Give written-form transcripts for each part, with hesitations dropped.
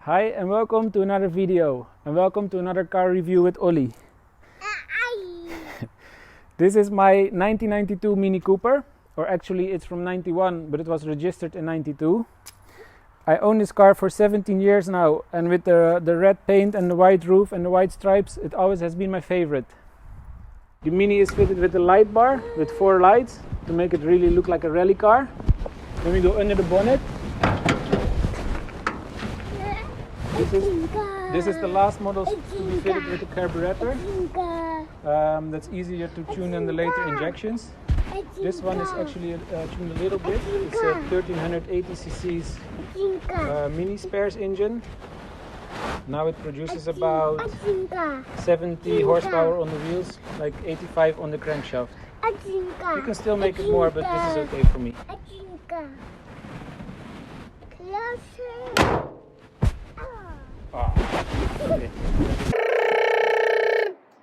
Hi and welcome to another video and welcome to another car review with Ollie. This is my 1992 Mini Cooper, or actually it's from 91 but it was registered in 92. I own this car for 17 years now, and with the red paint and the white roof and the white stripes, it always has been my favorite. The Mini is fitted with a light bar with 4 lights to make it really look like a rally car. Then we go under the bonnet. This is the last model to be fitted with a carburetor. That's easier to tune than the later injections. This one is actually tuned a little bit. It's a 1380 cc's mini spares engine. Now it produces about 70 horsepower on the wheels, like 85 on the crankshaft. You can still make it more, but this is okay for me. Okay.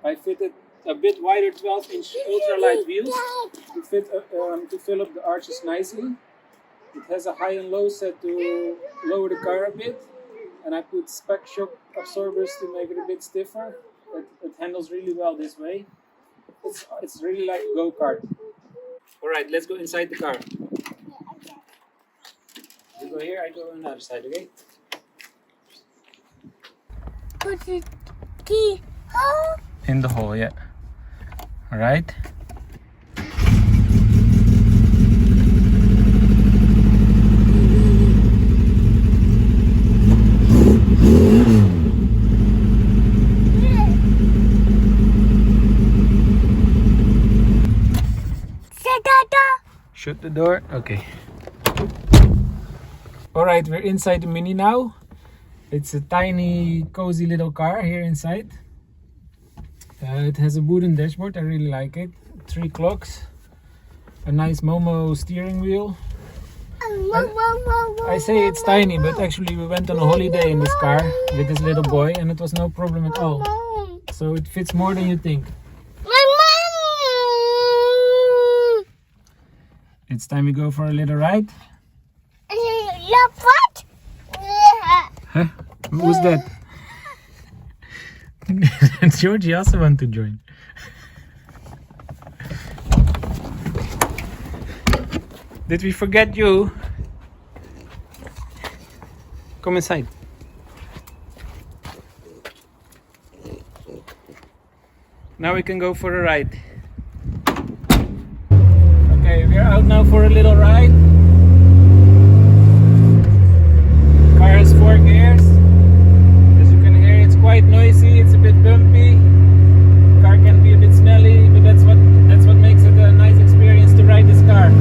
I fitted a bit wider 12-inch ultralight wheels to fill up the arches nicely. It has a high and low set to lower the car a bit, and I put spec shock absorbers to make it a bit stiffer. It handles really well this way. It's really like a go-kart. Alright, let's go inside the car. You go here, I go on the other side, okay? Put the key hole. In the hole, yeah. Alright. Shut the door. Okay. Alright, we're inside the Mini now. It's a tiny, cozy little car here inside. It has a wooden dashboard. I really like it. 3 clocks. A nice Momo steering wheel. I say it's tiny, but actually we went on a holiday in this car with this little boy and it was no problem at all. So it fits more than you think. It's time we go for a little ride. Huh? Who's that? Georgie also wants to join. Did we forget you? Come inside. Now we can go for a ride. Okay, we're out now for a little ride. The car has 4 gears. As you can hear, it's quite noisy, it's a bit bumpy. The car can be a bit smelly, but that's what makes it a nice experience to ride this car.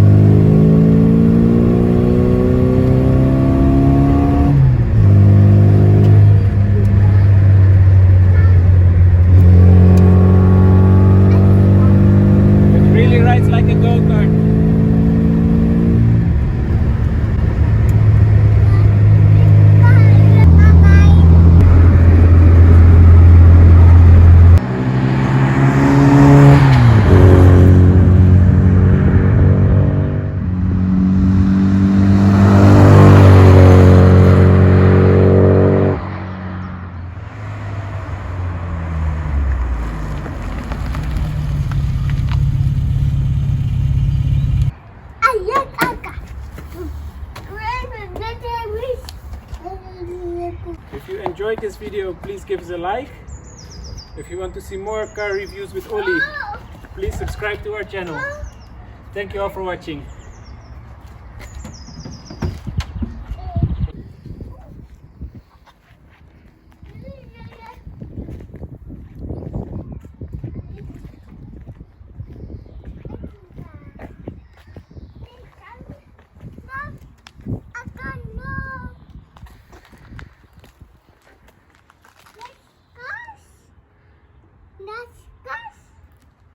It really rides like a go-kart. If you enjoyed this video, please give us a like. If you want to see more car reviews with Ollie, please subscribe to our channel. Thank you all for watching.